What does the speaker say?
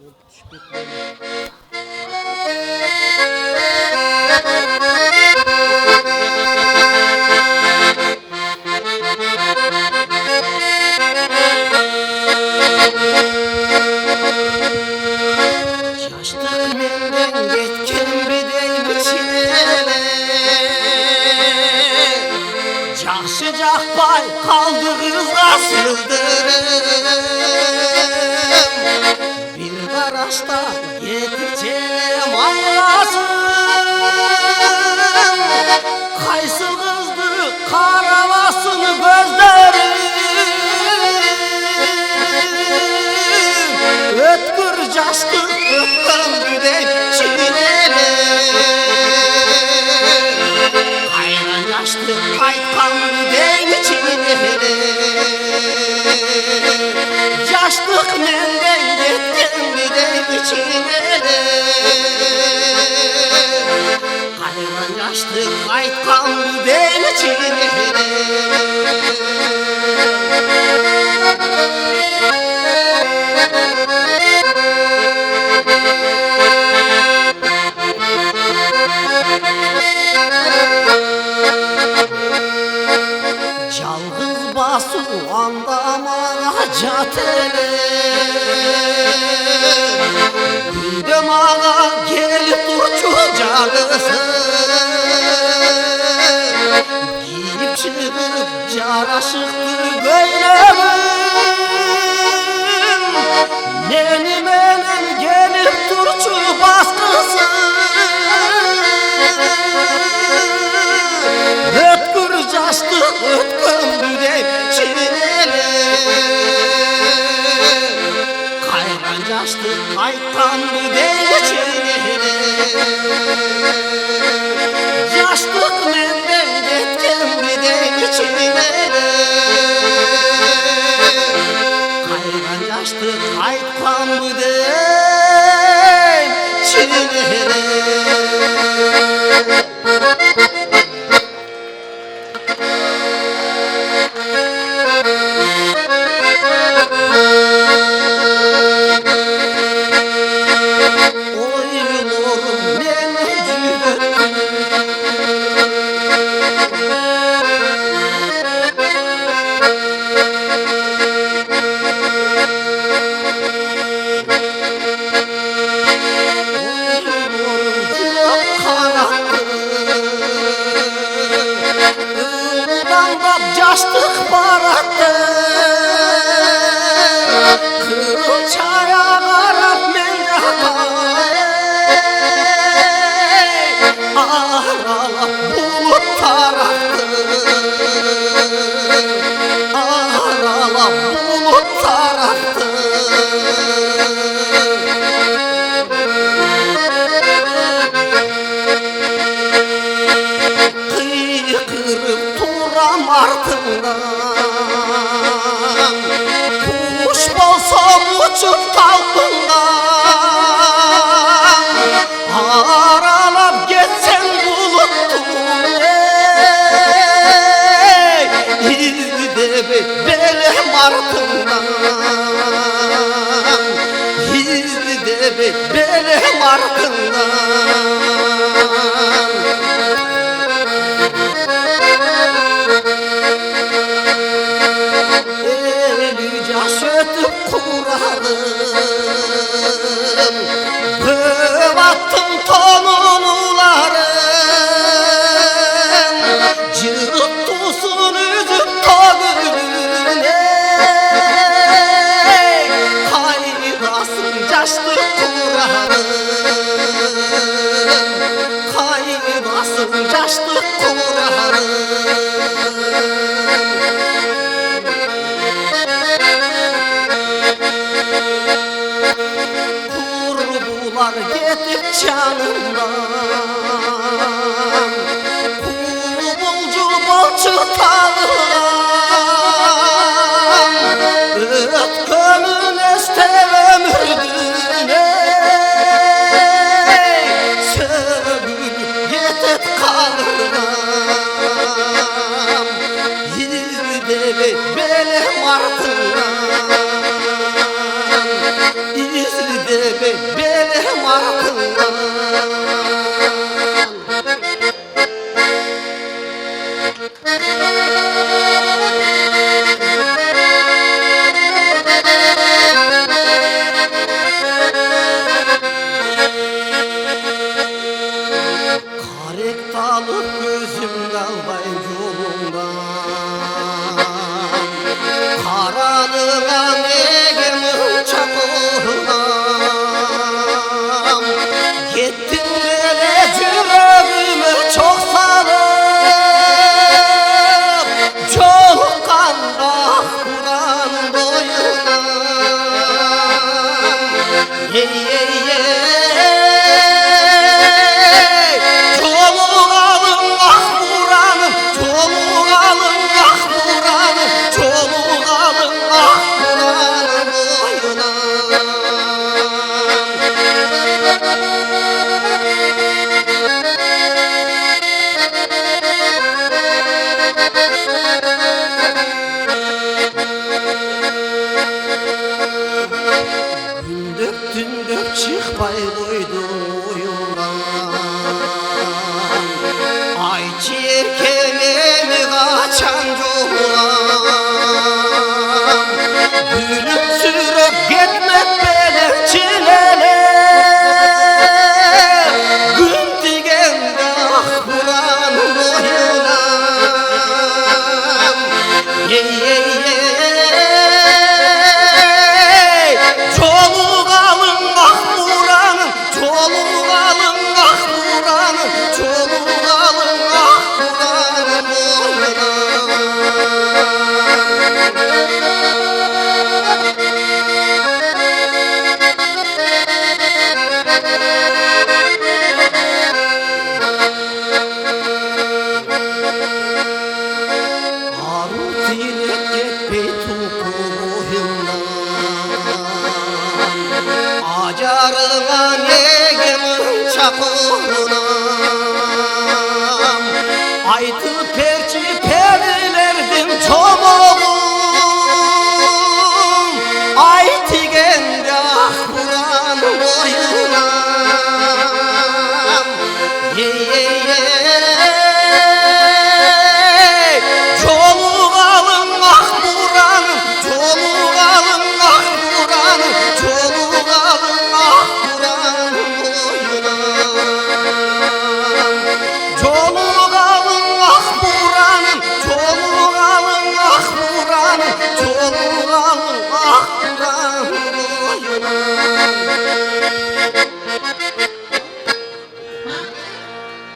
Болып düşüp ketmeli. Yaştık menden getken bidey biçilele, Жақшы жақпай қалды қызға сылдырым, Bir қарашта кетірсем айласын, Қайсы қызды қараласын көздерім, Өткір жастық өткен күдей чилелі, Қайран жаштық қайтқан күдей чилелі, Жаштық менден кеткен күдей чилелі, Қайран жаштық қайтқан күдей чилелі. Жалғыз басу андамаға жат еле, Күнде маға келіп тұрчу жалғызым, Киіп шығып жарашықты көйлегім, Меніменен келіп тұрчу басқызым, Өткір жастық өткен күдей чилелі, Қайран жастық қайтқан күдей чилелі, Жастық менден кеткен күдей чилелі, Қайран жастық қайтқан күдей чилелі. Жастық баратты, Кырыл чая қарап мен жатай, Аралап бұлыт таратты, Аралап бұлыт таратты, Қиқырып тұрам артыңдан, Құш болсам ұшып талпынған, Аралап кетсең бұлыттың, Іздеп белем артыңдан, Іздеп белем артыңдан, Жас өтіп құрадым, Көп аттың тонын уларын, Жырып тусын үзіп төгіліне, Қайдасың жастық құрадым, Қайдасың жастық құрадым, Кетіп жанымдан, Құбылжу болчу тағылған, Өткенін естеп өмірдің, Сөгіл кетіп қалырған, Іздеп белем артыңдан, de benim ardımdan. Karek dalıp gözümden bay yolundan, karanlığa negemin çapından. Gittin böyle yüreğimi çok sarıp, çok kanda Kur'an boyuna. Hey hey hey, çoluk alın ah Kur'an'ım, çoluk alın ah Kur'an'ım, çoluk alın ah Kur'an'ım boyuna. Gündüp çıkmay koydum oyundan, ay çirkememi kaçan yoldan. Gülüp sürüp gitmek benim çileler, gün digende ah Kur'an boyuna. Hey hey hey, çoluk alın ah Kur'an'ım, çoluk alın ah Kur'an'ım, çoluk alın ah Kur'an'ım boyuna. Arut ile gitmey tukuluyumdan, acarıma negemin çapından. Aytı perçi perilerdim çomoğum, ay tigende ah Kur'an boyuna. Hey hey hey, çoluk alın ah Kur'an'ım, çoluk alın ah Kur'an'ım, çoluk alın ah Kur'an'ım boyuna. Çoluk alın ah Kur'an'ım, çoluk alın ah Kur'an'ım, çoluk alın ah Kur'an'ım boyuna.